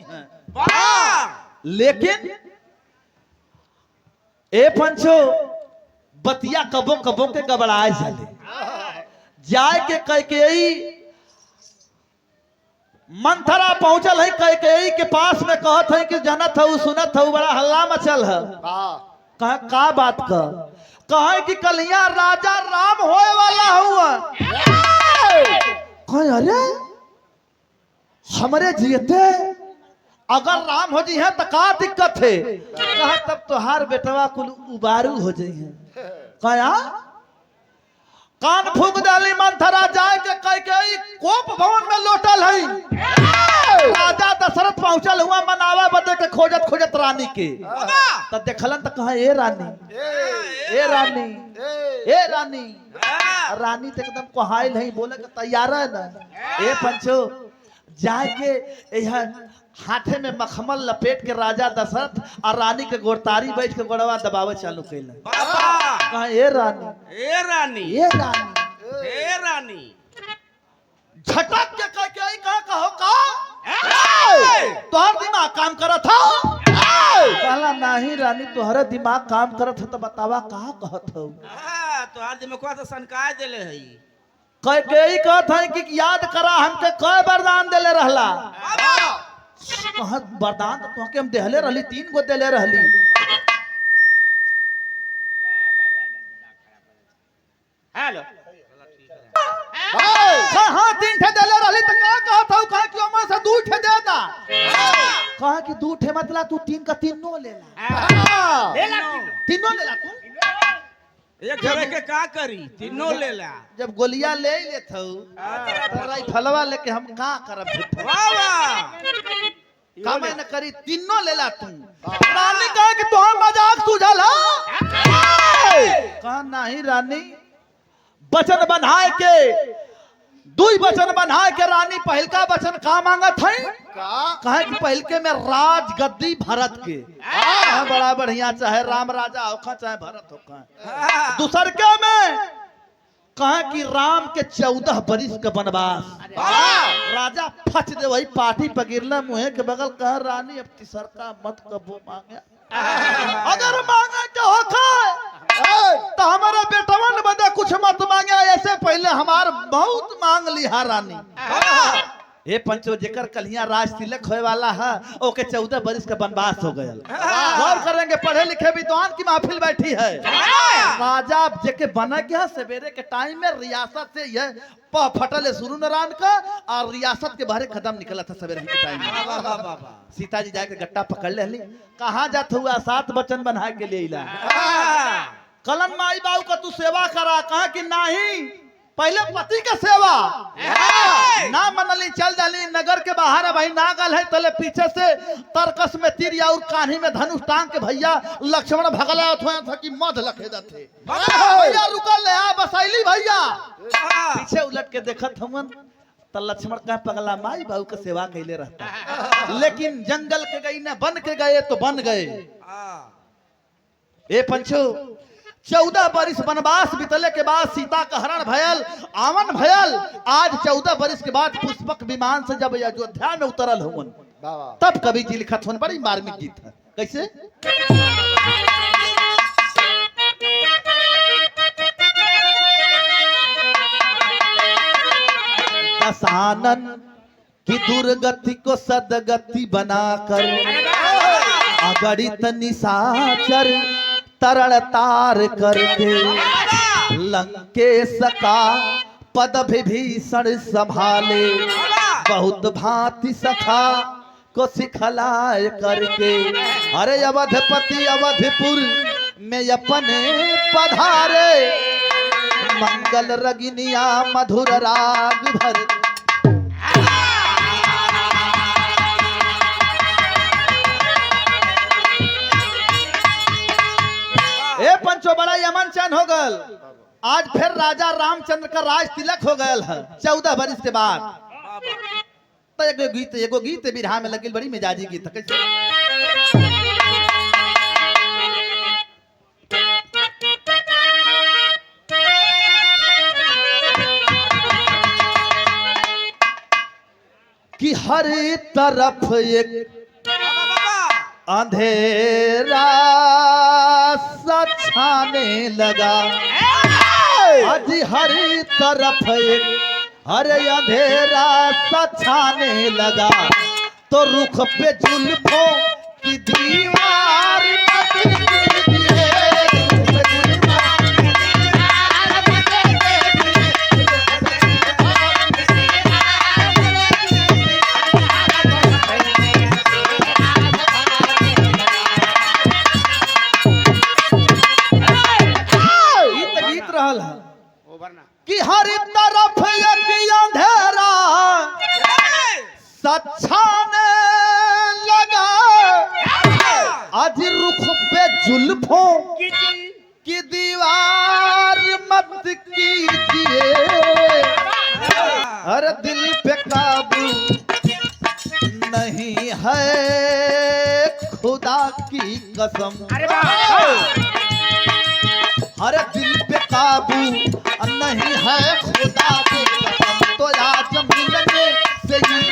हैं। लेकिन ए पंचो बतिया कबो कबो के गबड़ाए जाले जाए के कैकेयी मंथरा पहुंचल है कैकेयी के पास में कहत है कि जनत है सुनत है बड़ा हल्ला मचल है। कहा का बात कहे कि कलिया राजा राम होए वाला हुआ। कहे अरे हमरे जियते अगर राम हो जी है तो का दिक्कत है। कहा तब तोहार बेटवा कुल उबारू हो जाई है। कहा कान फूक डाली मंथरा जाए के कह के कोप भवन में लोटल है। राजा दशरथ पहुंचल हुआ मनावा बदे के खोजत खोजत रानी के तब देखलन तो कहा ए रानी ए रानी ए रानी रानी तो एकदम कोहाइल है बोले के तैयार है ना। ए पंचो जाए के यहाँ हाथे में मखमल लपेट के राजा दशरथ और रानी के गोरतारी बैठ के गोड़वा दबावे चालू कैल। कहा ए रानी ए रानी ए रानी ए रानी झटक के कहा कहो का तोहर दिमाग काम करत हो। कहला नहीं रानी तोहरे दिमाग काम करत हो तो बतावा कहा कहत हो। तोहार दिमाग तो सनकाय देले है। कह के ही कहत है कि याद करा हमके कई वरदान देले रहला। कहा वरदान तो तोहके हम देहले रहली 3 गो देले रहली। हेलो हाँ 3 ठे देले रहली तो का कहत हो। कहा कि ओमा से 2 ठे देता। कहा कि 2 ठे मतलब तू 3 का 3 लेला। लेला तीनों लेला तू एक जगह के का करी तीनों लेला। जब गोलियां ले लेत हो तो राइफलवा लेके हम का करब। वाह वाह का मैं न करी 3 लेला तू। रानी कहे कि तोहर मजाक सूझल है। कहा नहीं रानी वचन बनाए के 2 वचन बनाए के रानी पहलका वचन का मांगत है। कहे कि पहलके में राज गद्दी भरत के बड़ा बढ़िया चाहे राम राजा होखा चाहे भरत होखा। दूसर के में कहे कि राम के 14 बरिस के वनवास। राजा फच दे वही पाठी पगिरला मुहे के बगल कह रानी अब तीसर का मत कबो मांगे। अगर मांगे तो होखा तो हमारा बेटवन बदे कुछ मत मांगे ऐसे पहले हमार बहुत मांग लिहा रानी। ए पंचो जेकर कलिया राज तिलक होए वाला है ओके 14 बरिस का वनवास हो गया। गौर करेंगे पढ़े लिखे विद्वान की महफिल बैठी है। राजा जेके बना गया सवेरे के टाइम में रियासत से यह फटल शुरू नारायण का और रियासत के बाहर कदम निकला था सवेरे के टाइम में। सीता जी जाके गट्टा पकड़ ले कहाँ जात हुआ 7 वचन बना के लिए इला। कलन माई बाबू का तू सेवा करा। कहा कि नहीं पहले पति का सेवा ना मनली चल जाली नगर के बाहर भाई ना गल है तले पीछे से तरकस में तीर और कान्ही में धनुष टांग के भैया लक्ष्मण भगला था कि मध लखे थे। भैया रुकल ले आ बसैली भैया पीछे उलट के देखत हमन तो लक्ष्मण का पगला माई बाबू का सेवा कैले रहता। लेकिन जंगल के गई ना बन के गए तो बन गए। ए पंचो 14 बरिस वनवास बीतले के बाद सीता का हरण भयल आवन भयल। आज 14 बरिस के बाद पुष्पक विमान से जब अयोध्या में उतरल हुन तब कवि जी लिखत हुन बड़ी मार्मिक गीत है। कैसे दशानन की दुर्गति को सदगति बनाकर अगणित निशाचर तरण तार करके लंकेश का पद विभीषण संभाले बहुत भांति सखा को सिखलाए करके। अरे अवधपति अवधपुर में अपने पधारे मंगल रगिनिया मधुर राग भर। ए पंचो बड़ा यमन चैन हो गल। आज फिर राजा रामचंद्र का राज तिलक हो गया है 14 बरिस के बाद। तो एगो गीत बिरहा में लगिल बड़ी मिजाजी गीत कैसे कि हर तरफ एक अंधेरा सा छाने लगा। आज हर तरफ एक हरे अंधेरा सा छाने लगा, तो रुख पे जुल्फों की दीवार गीत रहल है कि हर तरफ एक अंधेरा सछाने लगा। आज रुख पे जुल्फों की दीवार मत कीजिए, हर दिल पे काबू नहीं है खुदा की कसम। हर दिल पे काबू नहीं है खुदा की कसम, तो आज मिलने से ही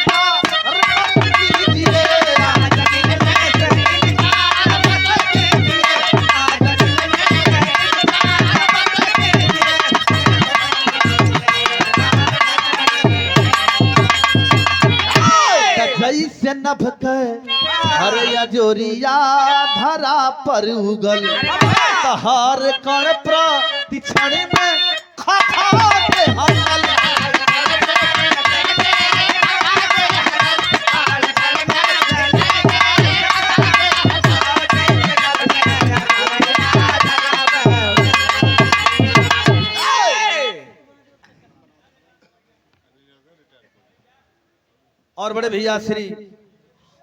जैसे नभ के हर अजोरिया धरा पर उगल, हर कण प्रति क्षण में खा के हल। और बड़े भैया श्री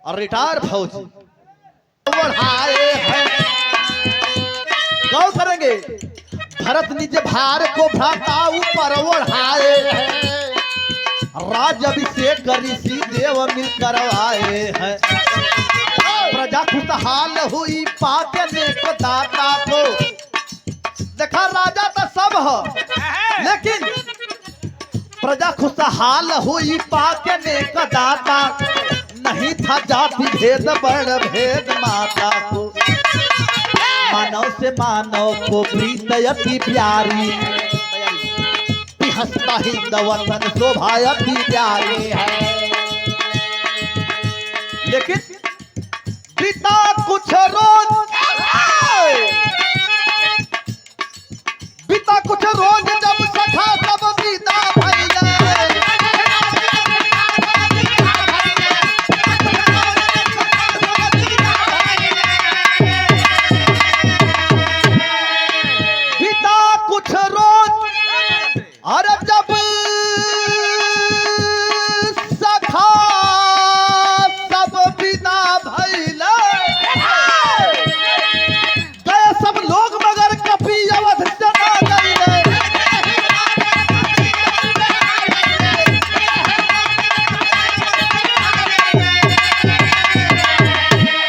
और रिटायर फौजी बढ़ाए हैं, गौर करेंगे। भरत निज भार को भ्राता ऊपर ओढ़ाए हैं, राज अभिषेक ऋषि देव मिल करवाए हैं। प्रजा खुशहाल हुई पाके नेक दाता को। देखा राजा तो सब है, लेकिन प्रजा खुशहाल हुई पाके नेक दाता, नहीं था जाति भेद बड़ भेद माता को। मानव से मानव को प्रीत अति प्यारी, हंसता हिंद वतन शोभा अति प्यारी है। लेकिन बीता कुछ रोज, बीता कुछ रोज जब सखा तब बीता भइले। बीता कुछ रोज और जब सखा सब बिना भइले, गए सब लोग मगर कपी अवध जना गइले।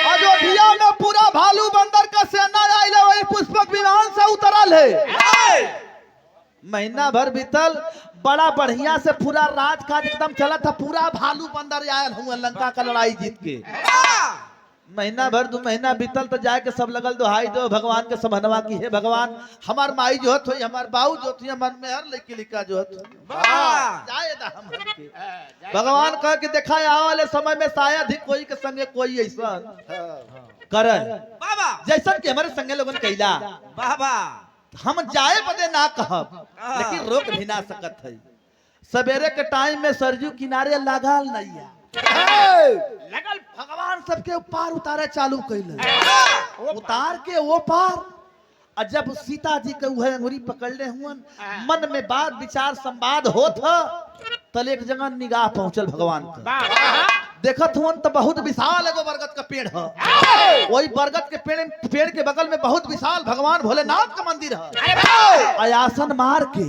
अयोध्या में पूरा भालू बंदर का सेना आइले, वही पुष्पक विमान से उतरल है। महीना भर बीतल, बड़ा बढ़िया से पूरा राजकाज एकदम चला था। पूरा भालू बंदर आयल हुआ लंका का लड़ाई जीत के। महीना भर 2 महीना बीतल तो जाके सब लगल दोहाई दो भगवान के समनवा की, है भगवान हमार माई जो होत हुई, हमार बाऊ जो थी, हमार मेहर लड़की लिखा जो होत भगवान कह के देखा आने वाले समय में शायद ही कोई के संगे कोई ऐसा करे जैसा कि हमारे संगे लोगन कैला। हम जाए बदे ना कहब, लेकिन रोक भी ना सकत है। सवेरे के टाइम में सरजू किनारे लागल नैया लगल, भगवान सबके पार उतारे चालू कैले। उतार के वो पार, और जब सीता जी के वह अंगुरी पकड़ले हुआ, मन में बात विचार संवाद होत ह, तल एक जगह निगाह पहुंचल भगवान का। देखत हुन तो बहुत विशाल एगो बरगद का पेड़ है। वही बरगद के पेड़ के बगल में बहुत विशाल भगवान भोलेनाथ का मंदिर है। आसन मार के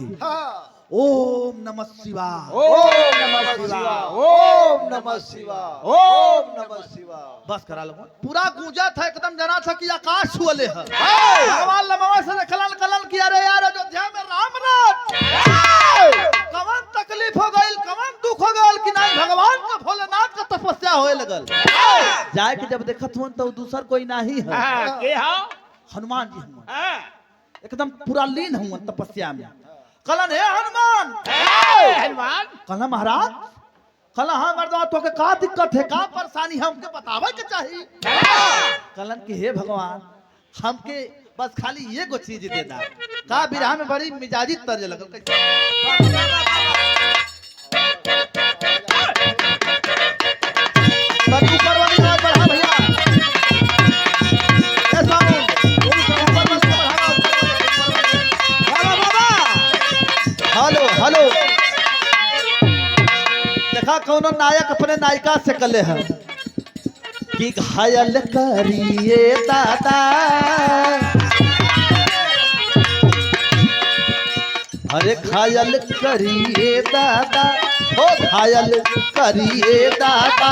ओम नमः शिवाय, ओम नमः शिवाय, ओम नमः शिवाय, ओम नमः शिवाय। बस करा लो। पूरा गूंजा था एकदम, जना था कि आकाश छुअले है। भगवान लमवा से कलन कलन किया रे यार, अयोध्या में राम राज कवन तक तकलीफ हो गई, कवन दुख हो गल कि नहीं भगवान का भोलेनाथ का तपस्या होए लगल। जाए के जब देखत हुन तो दूसर कोई नहीं है, हाँ, के हो हनुमान जी हुआ हाँ, एकदम पूरा लीन हुआ तपस्या में। कलन हे हनुमान, हनुमान कलन महाराज, कलन हाँ मर्दवा तो के का दिक्कत है, का परेशानी है हमके बतावे के चाहिए। कलन की हे भगवान हमके बस खाली ये गो चीज दे दा। का बिरहा में बड़ी मिजाजी तर्ज लगल कैसे? सब ऊपर वाली बात बढ़ा भैया, ए सामू ऊपर वाली बढ़ा, बाबा बाबा हेलो हेलो। देखा कौनो नायक अपने नायिका से कले है कि घायल करिए दादा, अरे घायल करिए दादा, हो घायल करिए दादा,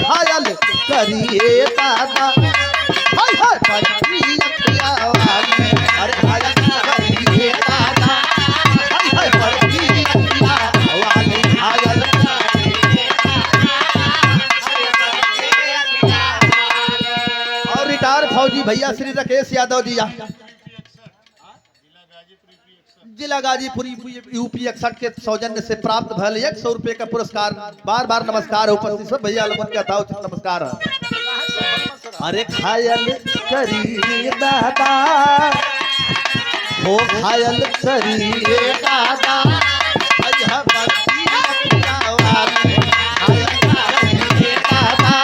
घायल करिए दादा, हाय हाय बड़ी अखियाँ वाली, अरे घायल करिए दादा, हाय हाय बड़ी अखियाँ वाली, घायल और रिटायर फौजी भैया श्री राकेश यादव जी जिला गाजीपुर यूपी 61 के सौजन्य से प्राप्त भल 100 रुपए का पुरस्कार। बार बार नमस्कार है उपस्थित सब भैया लोगों का था उचित नमस्कार है। अरे घायल करिए दादा, हो घायल करिए दादा, अय्या बत्ती अखियाँ वाली, घायल करिए दादा।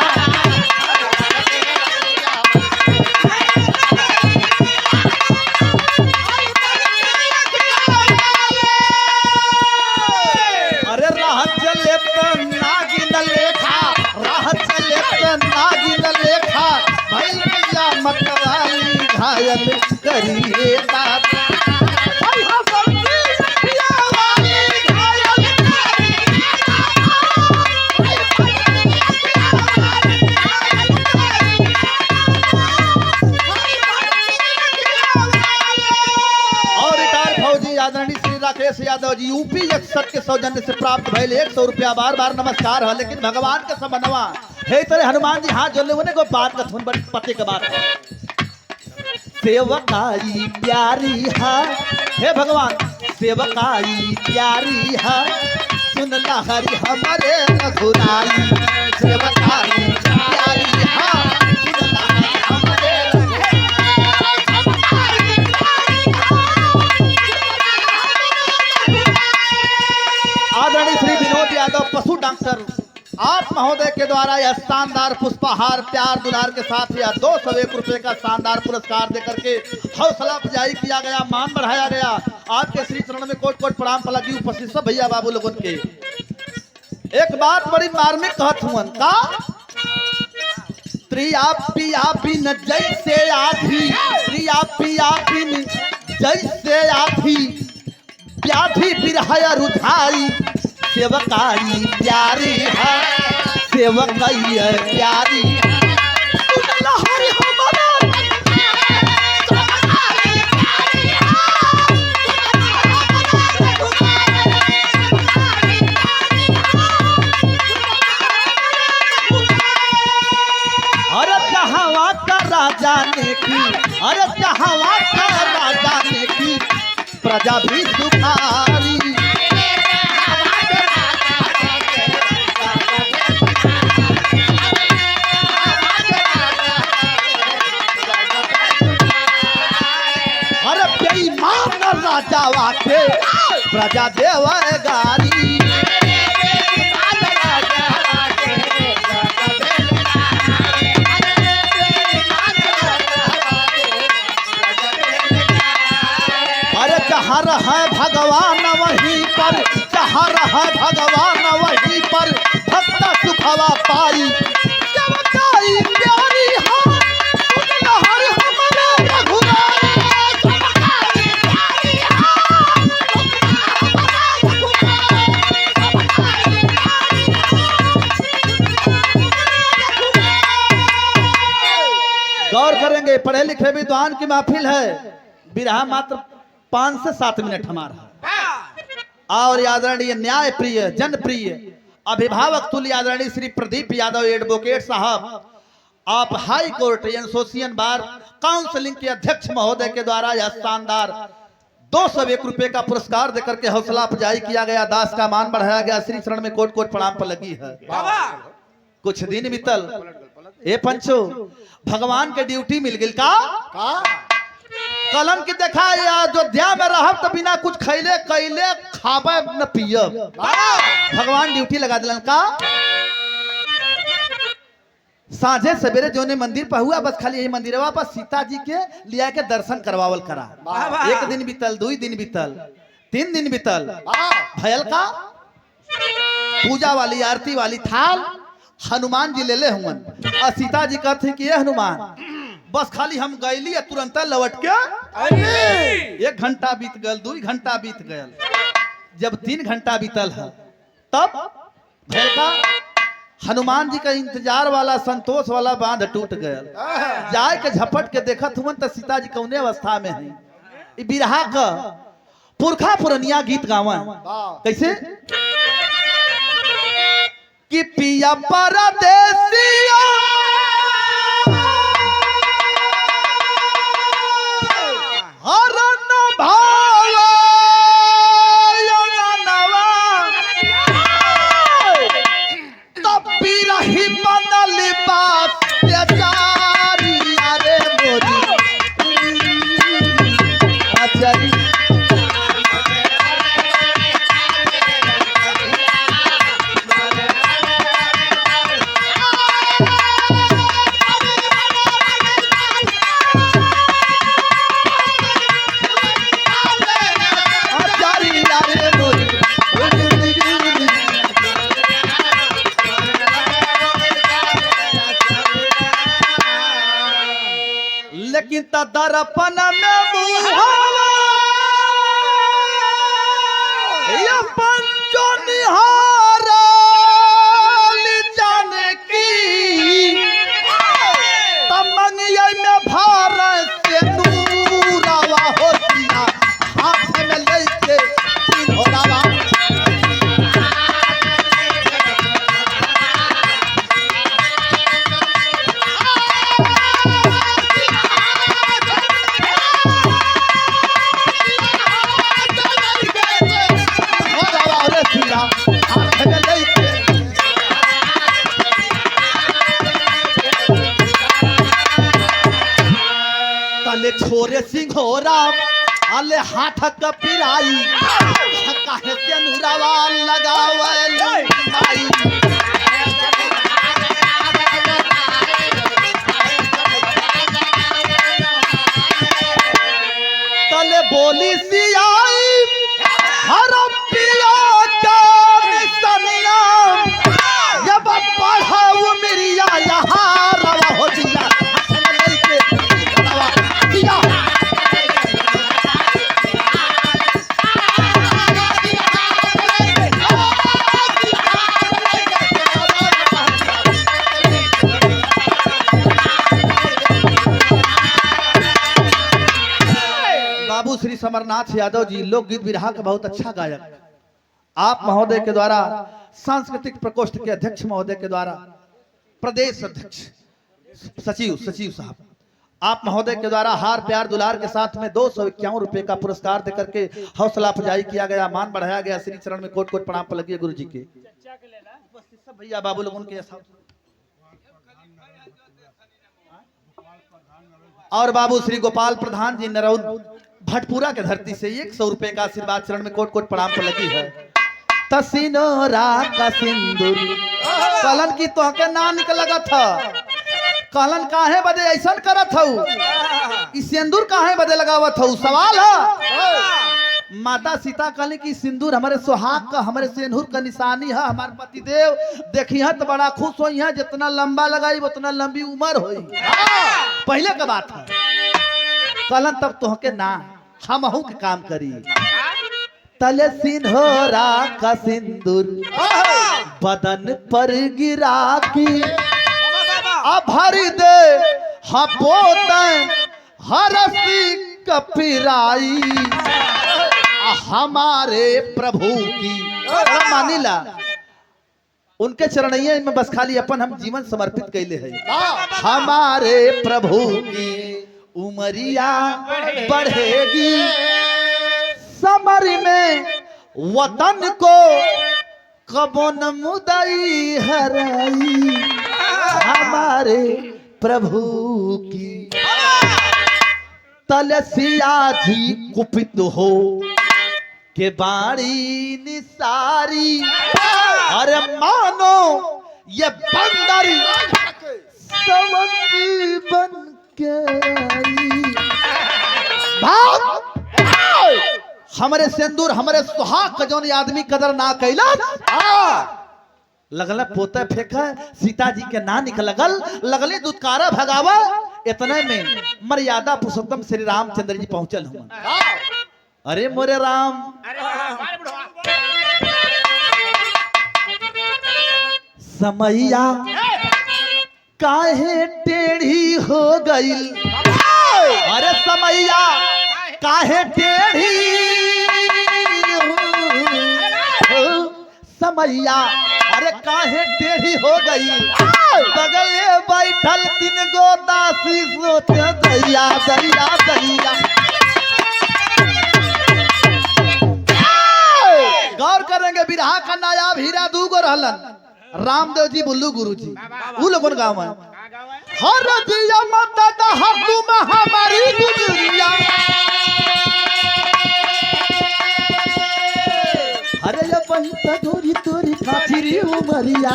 अरे राह चले तो नागिन लेखा, राह चले तो नागिन लेखा, भैल भैया मतवाली, घायल करिए दादा, हाय हाय बत्ती अखियाँ वाली, घायल करिए दादा, हाय बत्ती अखियाँ वाली, घायल करिए दादा। और रिटायर फौजी आदरणीय श्री राकेश यादव जी यूपी 61 के सौजन्य से प्राप्त भइल 100 रुपया। बार बार नमस्कार है। लेकिन भगवान के समनवा हे तेरे हनुमान जी हाथ जोड़ले उन्हें को बात का धुन बड़ी पते के बात है। सेवकाई प्यारी है, हे भगवान सेवकाई प्यारी है, सुन लहरी हमारे रघुराई, सेवकाई प्यारी है, सुन लहरी हमारे आदरणीय श्री विनोद यादव पशु डॉक्टर आप महोदय के द्वारा यह शानदार पुष्पहार प्यार दुलार के साथ यह 201 रुपए का शानदार पुरस्कार देकर के हौसला अफजाई किया गया, मान बढ़ाया गया। आपके श्री चरण में कोट कोट प्रणाम पलगी उपस्थित सब भैया बाबू लोगों के। एक बात बड़ी मार्मिक कहत हुआ का, प्रिया पिया बिन जैसे आधी, प्रिया पिया बिन जैसे आधी, व्याधि बिरहया रुझाई, सेवकाई प्यारी है, सेवकाई प्यारी है, लहरी हमारा अरे जहां का राजा ने की, अरे जहां का राजा ने की, प्रजा भी सुखारी, अरे बेईमान राजा वाके प्रजा देवगारी, अरे जहाँ रहे भगवान वहीं पर, जहाँ रहे भगवान वहीं पर, भक्त सुखवा पाई, सेवकाई प्यारी है, सुन लहरी हमारे रघुराई, सेवकाई प्यारी है, सुन लहरी हमारे रघुराई। गौर करेंगे पढ़े लिखे विद्वान की महफिल है, बिरहा मात्र 5 से 7 मिनट हमारा। और आदरणीय न्याय प्रिय जनप्रिय अभिभावक तुल्य आदरणीय श्री प्रदीप यादव एडवोकेट साहब, आप हाई कोर्ट एसोसिएशन बार काउंसिलिंग के अध्यक्ष महोदय के द्वारा यह शानदार 201 रुपए का पुरस्कार देकर के हौसला अफजाई किया गया, दास का मान बढ़ाया गया, श्री चरण में कोट कोट प्रणाम पर लगी है। कुछ दिन बीतल, ए पंचो भगवान के ड्यूटी मिल गई का कलम की देखा अयोध्या में रहब तो बिना कुछ खैले कैले खाबे न पियब, भगवान ड्यूटी लगा दिलन का साझे सवेरे जोने मंदिर पर हुआ, बस खाली यही मंदिरवा पर सीता जी के लिया के दर्शन करवावल करा। एक दिन बीतल, 2 दिन बीतल, 3 दिन बीतल, भयल का पूजा वाली आरती वाली थाल हनुमान जी ले ले हुआ और सीता जी कहते कि ये हनुमान बस खाली हम गईली तुरंत लौट के 1 घंटा बीत गल, 2 घंटा बीत गल, जब 3 घंटा बीतल है तब भयल का हनुमान जी का इंतजार वाला संतोष वाला बांध टूट गया। जाए के झपट के देखत हुआ तो सीता जी कौने अवस्था में है। बिरहा का पुरखा पुरनिया गीत गावा कैसे कि पिया परदेसिया हरन भावा रही बनल बात त्याचारी अरे मोरी आचारी लेकिन दर्पण में पंचो निहार जाने की तमंगिया में भारत से नूरावा होतिया हाथ में लेके सिंधोरावा छोरे सिंघोरा अले हाथ कपिराई काहे से नुरावा लगावल आई तले बोली सियाई हर पिया का सनिया जब पढ़ाऊ मेरिया यहाँ रवा हो जिया बाबू श्री समरनाथ यादव जी लोकगीत बिरहा के बहुत अच्छा गायक, आप महोदय के द्वारा सांस्कृतिक प्रकोष्ठ के अध्यक्ष महोदय के द्वारा प्रदेश अध्यक्ष सचिव साहब, आप महोदय के द्वारा हार प्यार दुलार के साथ में 251 रुपए का पुरस्कार देकर के हौसला अफजाई किया गया, मान बढ़ाया गया, श्री चरण में कोट कोट प्रणाम पर लगी गुरु जी के सब भैया बाबू लोगों के और बाबू श्री गोपाल प्रधान जी नरौन भटपुरा के धरती से 100 रुपए का आशीर्वाद चरण में कोट कोट प्रणाम पर लगी है। तसिनोरा का सिंदूर कलन की तो के ना निकल था, कलन काहे बदे ऐसा करत हूँ, सिंदूर काहे बदे लगावत हूँ, सवाल है। माता सीता कहली कि सिंदूर हमारे सुहाग का, हमारे सिंदूर का निशानी है, हमारे पतिदेव देखी है तो बड़ा खुश हुई है, जितना लंबा लगाई उतना लंबी उम्र हुई। पहले का बात है कलन तब तो के ना हम के काम करी तले सिंधोरा का सिंदूर बदन पर गिरा की भरी दे हपोत हरसी कपिराई हमारे प्रभु की मानिला उनके चरणैया में बस खाली अपन हम जीवन समर्पित कैले है। हमारे प्रभु की उमरिया बढ़ेगी, समर में वतन को कबो न मुदई हराई, हमारे प्रभु की। तलसिया जी कुपित हो के बाड़ी निसारी, अरे मानो ये बंदर सवती बन के आई। भाग हमारे सिंदूर हमारे सुहाग का जौन आदमी कदर ना कैला लगल पोते फेंका सीता जी के ना निकल लगली दुत्कारा भगावा। इतने में मर्यादा पुरुषोत्तम श्री रामचंद्र जी पहुंचल हम। अरे मोरे राम समैया काहे टेढ़ी हो गई, अरे समैया काहे टेढ़ी हो, समैया अरे काहे टेढ़ी हो गई। बगले बैठल 3 गो दासी सोते दैया दैया दैया। गौर करेंगे बिरहा का नायाब हीरा दूगो रहलन, रामदेव जी बुल्लू गुरु जी। वो लोगों गाँव है हर दिया मत तुम हमारी गुजरिया, अरे ये वही तोरी तोरी खाचिरी उमरिया।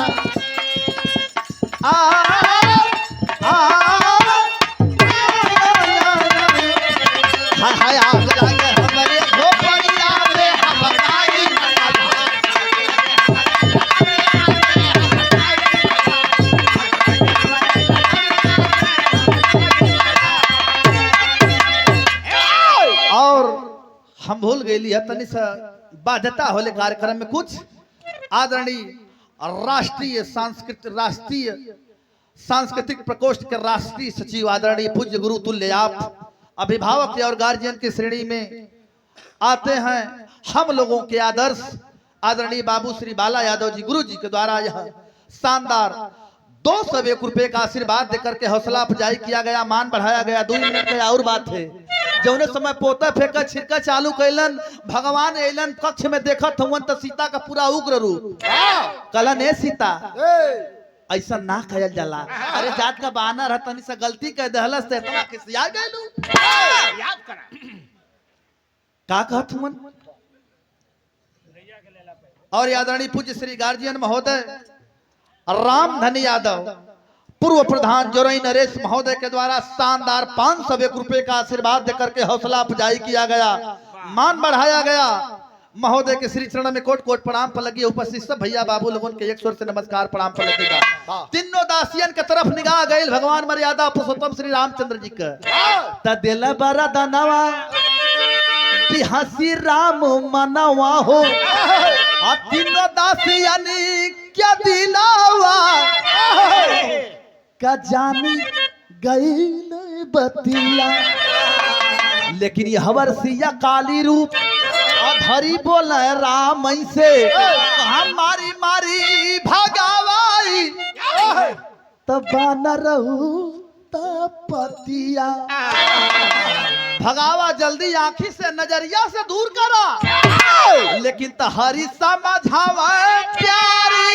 हाय आग लागे हमारे झोपड़िया में हमारी। और हम भूल गए तनि सा बाध्यता होले कार्यक्रम में कुछ आदरणीय राष्ट्रीय सांस्कृतिक प्रकोष्ठ के राष्ट्रीय सचिव आदरणीय पूज्य गुरु तुल्य आप अभिभावक और गार्जियन की श्रेणी में आते हैं। हम लोगों के आदर्श आदरणीय बाबू श्री बाला यादव जी गुरु जी के द्वारा यह शानदार 201 रुपए का आशीर्वाद देकर के हौसला अफजाई किया गया, मान बढ़ाया गया। 2 मिनट की और बात है, जौने समय पोता फेंका छिड़का चालू कैलन भगवान एलन कक्ष में देखत हुवन तो सीता का पूरा उग्र रूप कलन ए सीता ऐसा ना कहल जाला। अरे जात का बहाना रह तनी सा गलती कह दहलस ते इतना खिसिया गइलू। याद करा का कहत हुवन। और आदरणीय पूज्य श्री गार्जियन महोदय रामधनी यादव पूर्व प्रधान जोरई नरेश महोदय के द्वारा शानदार 501 रुपए का आशीर्वाद देकर के हौसला अफजाई किया गया, मान बढ़ाया गया। महोदय के श्री चरण में कोट कोट प्रणाम पर लगी। उपस्थित सब भैया बाबू लोगों के एक स्वर से नमस्कार प्रणाम पर लगेगा। तीनों दासियन के तरफ निगाह गई भगवान मर्यादा पुरुषोत्तम श्री रामचंद्र जी का दिल बरा दनवा हसी राम मनवा हो। तीनों दासियन क्या दिलावा का जानी गई बतिया, लेकिन ये हवर सिया काली रूप धरी बोले राम से कहा मारी मारी भगावाई तब न रहू पतिया। भगावा जल्दी आंखी से नजरिया से दूर करा, लेकिन तहरी समझावा प्यारी।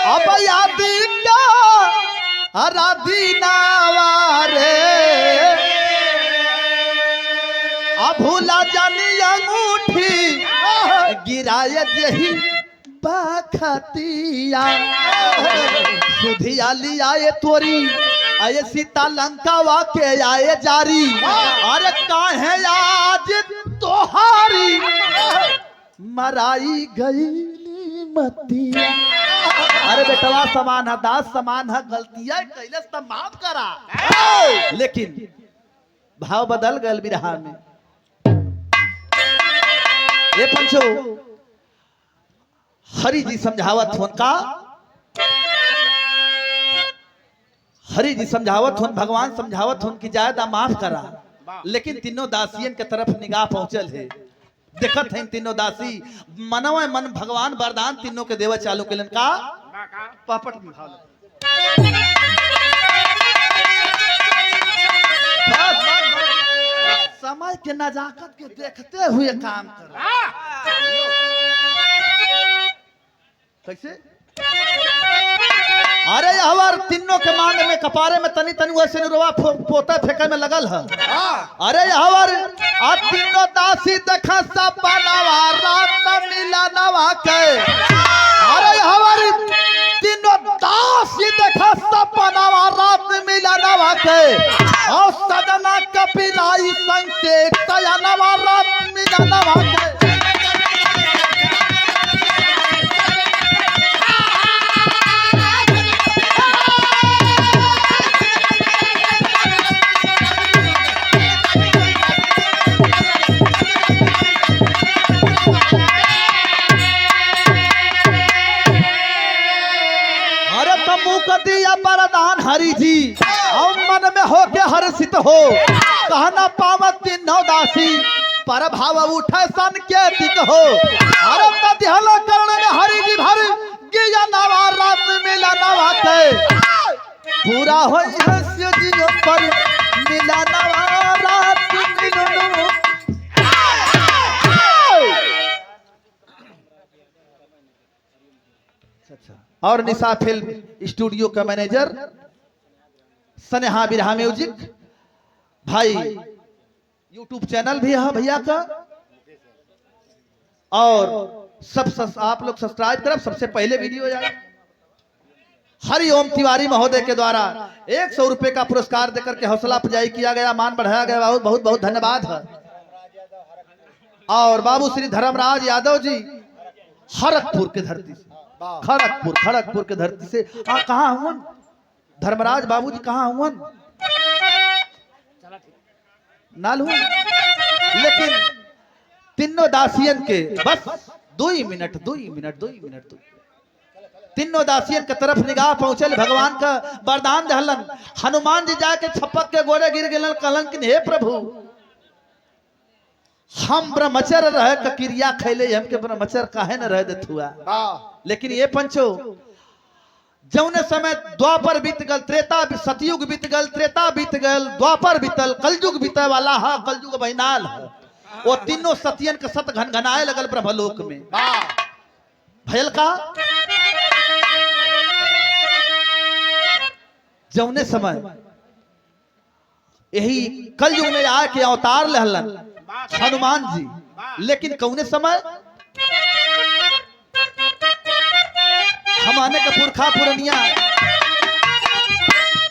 अब याद क्या राधीनावा रे भूला जानी अंगूठी गिराए यही बखतिया। सुधिया लियाए तोरी आये सीता लंका वाके आए जारी। अरे काहे आज तोहारी मराई गई मतिया। अरे बेटवा समान है दास समान है, गलतियां कैलस त माफ करा। लेकिन भाव बदल गल बिरहा में। ये पंचो हरि जी समझावत होन का हरि जी समझावत हुन, भगवान समझावत हुन कि जायदा माफ करा, लेकिन तीनों दासियन के तरफ निगाह पहुंचल है। देखत हैं तीनों दासी मनवे मन भगवान वरदान तीनों के देवा चालू केलन का पापट में भाव समय के नजाकत के देखते हुए काम कर। कैसे? अरे हमार तीनों के मांग में कपारे में तनी तनी वैसे निरवा पोता फेंके में लगल है। अरे हमार आ तीनों दासी देखा सब बनावा रात मिला नवा के। अरे हमार तीनों दासी देखा सब बनावा रात मिला नवा के। और सदना कपिलाई संग से तया नवा रात मिला नवा के। वरदान हरि जी और मन में हो के हर्षित हो कहना पावत तीनों दासी पर भाव उठे सन के दिक हो। अरे दिहला करण में हरि जी भर गिया नवा रात मिला नवा के पूरा हो जी पर मिला नवा रात मिला। और निशा फिल्म स्टूडियो का मैनेजर स्नेहा बिरहा म्यूजिक भाई, यूट्यूब चैनल भी है भैया का, और आप लोग सब्सक्राइब करें। सबसे पहले वीडियो जाए हरिओम तिवारी महोदय के द्वारा 100 रुपए का पुरस्कार देकर के हौसला अफजाई किया गया, मान बढ़ाया गया। बहुत बहुत बहुत धन्यवाद है। और बाबू श्री धर्मराज यादव जी खड़गपुर के धरती से, खड़गपुर के धरती से कहाँ हुआ धर्मराज बाबूजी, कहाँ हुआ नालू। लेकिन तीनों दासियन के बस 2 मिनट तीनों दासियन के तरफ निगाह पहुंचल। भगवान का वरदान दहलन। हनुमान जी जाके छपक के गोरे गिर गए, कहलन कि हे प्रभु हम ब्रह्मचर्य रह के क्रिया खैले, हमके ब्रह्मचर्य काहे न रह देत हुआ। लेकिन ये पंचो जौने समय द्वापर बीत गल, त्रेता सतयुग बीत गल, त्रेता बीत गल, द्वापर बीतल, कलयुग बीते वाला है, कलयुग बहिनाल है। वो तीनों सतियन के सत घनघनाए लगल ब्रह्मलोक में। भयल का जौने समय यही कलयुग में आके अवतार लहलन हनुमान जी, लेकिन कौने समय हमारे का पुरखा पुरनिया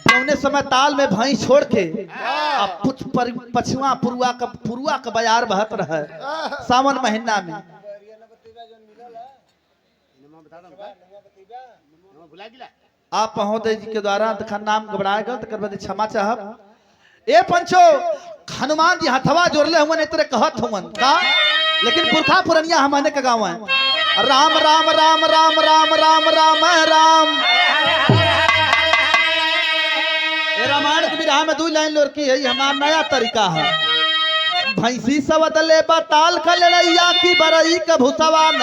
जौने समय ताल में भाई छोड़ के पछुआ पुरुआ का बयार बहत रहे सावन महीना में। आप महोदय जी के द्वारा नाम घबराए गल तो क्षमा चाहब। ए पंचो हनुमान जी हथवा जोड़ले हुए नहीं तेरे कहत हुवन का, लेकिन पुरखा पुरनिया हमारे का गाँव है। राम राम राम राम राम राम राम राम। ये रामायण के विरह में 2 लाइन लड़की है, हमारा नया तरीका है। भैंसी सवदले बताल का लड़ैया की बरई का भूसवान।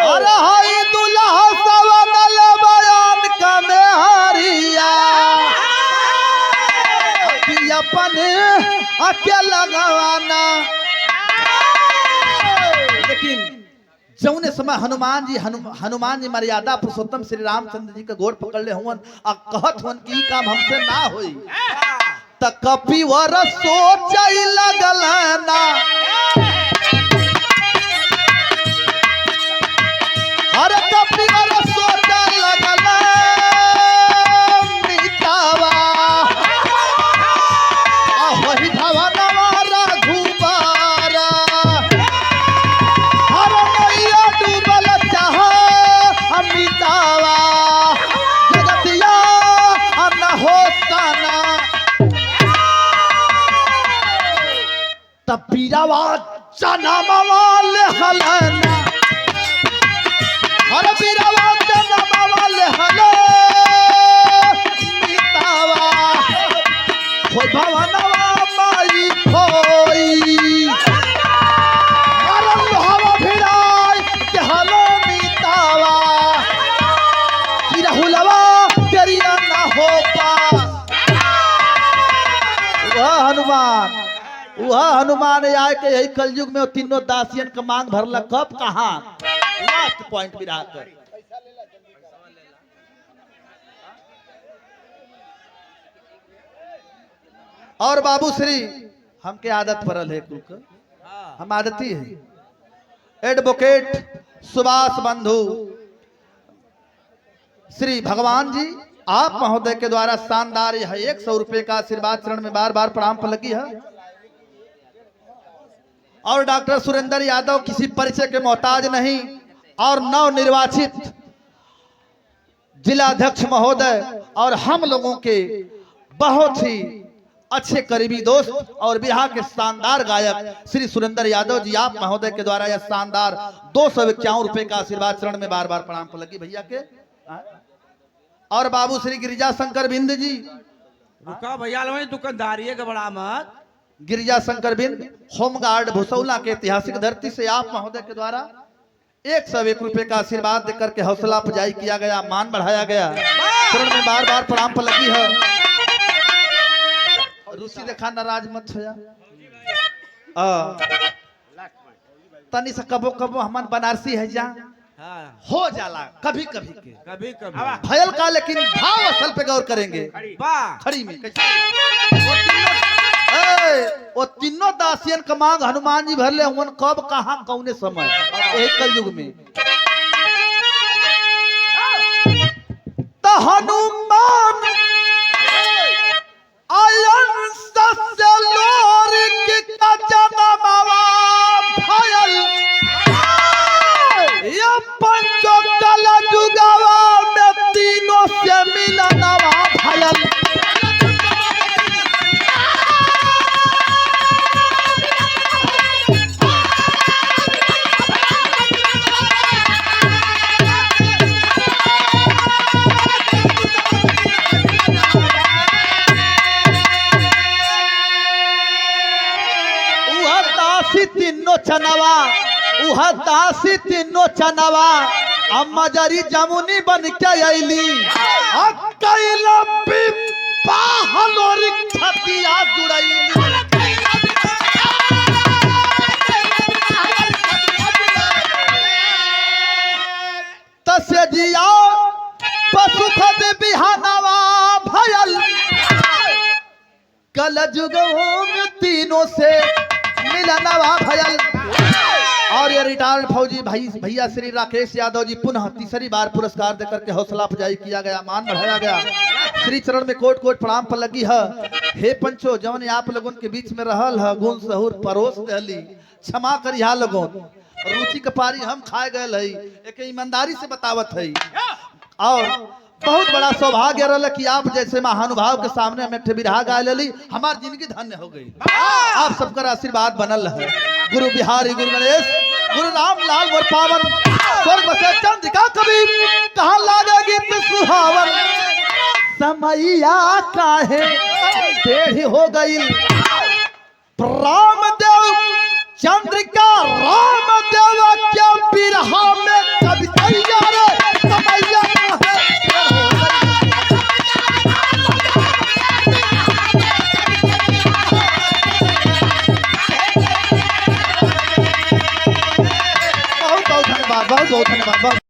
अरे हाय दुल्हा सवदल बयान का मेहरिया अपने अकेला गवाना। लेकिन जौने समय हनुमान जी मर्यादा पुरुषोत्तम श्री रामचंद्र जी का गोड़ पकड़ ले हुवन और कहत हुवन कि काम हमसे ना होई, त कपिवर सोचई लगल ना। अरे कपिवर सोचई लगल मितावा वही भवनवा रघुबारा। हर नैया डूबल चाह अमितावा जगतिया न होताना। तब पीरावा जनमवा लेहलना। हर पीरावा जनमवा लेहल हनुमान वह हनुमान आए के यही कलयुग में वो तीनों दासियन का मांग भरला कब कहा लास्ट पॉइंट भी रहा कर। और बाबू श्री हमके आदत पड़ल है कुल का, हम आदती है एडवोकेट सुभाष बंधु श्री भगवान जी आप महोदय के द्वारा शानदार यह 100 रुपए का आशीर्वाद चरण में बार बार प्रणाम पर लगी है। और डॉक्टर सुरेंद्र यादव किसी परिचय के मोहताज नहीं और नव निर्वाचित जिलाध्यक्ष महोदय और हम लोगों के बहुत ही अच्छे करीबी दोस्त और बिहार के शानदार गायक श्री सुरेंद्र यादव जी आप महोदय के द्वारा यह शानदार 251 रुपए का आशीर्वाद चरण में बार बार प्रणाम पर लगी भैया के। और बाबू श्री गिरिजा शंकर बिंद जी रुका भैया वही दुकानदारी है बड़ा मत। गिरिजा शंकर बिंद होमगार्ड भुसौला के ऐतिहासिक धरती से आप महोदय के द्वारा 101 रुपए का आशीर्वाद देकर के हौसला अफजाई किया गया, मान बढ़ाया गया, चरण में बार बार प्रणाम पर लगी है। रूसी देखा नाराज मत हो जा तनी से कबो कबो हमन बनारसी है जा हो जाला कभी कभी के कभी भयल का, लेकिन भाव असल पे गौर करेंगे। खड़ी में कैसे वो तीनों दासियन का मांग हनुमान जी भर ले हुन कब कहां कौने समय एक कलयुग में तो हनुमान आयन ससलोर की कजनमवा भयल ये पंचो कला जुगावा में तीनों से मिलनवा भयल। दासी तीनों चनवा अम्मा जरी जमुनी बन के अली कैला हलोरी छतिया जुड़ैली तसे जिया पशु खद बिहानवा भयल कल जुगों में तीनों से मिलनवा भयल। और ये रिटायर्ड फौजी भाई भैया श्री राकेश यादव जी पुनः तीसरी बार पुरस्कार देकर के हौसला अफजाई किया गया, मान बढ़ाया गया। श्री चरण में कोट कोट प्रणाम पर लगी है। हे पंचो जौन आप लोगों के बीच में रहल है गुण सहूर परोस दहली क्षमा कर यहाँ लोगों रुचि के पारी हम खाए गए है एक ईमानदारी से बतावत है। और बहुत बड़ा सौभाग्य रहा कि आप जैसे महानुभाव के सामने हमें बिरहा गा ली, हमारी जिंदगी धन्य हो गई। आप सबका आशीर्वाद बनल है। गुरु बिहारी गुरु गणेश गुरु राम लाल मोर पावन स्वर्ग बसे चंद्रिका कवि कहाँ लागे गीत सुहावन समैया काहे टेढ़ी हो गई रामदेव चंद्रिका रामदेव क्या बिरहा में कभी तैयार समैया बहुत बहुत धन्यवाद।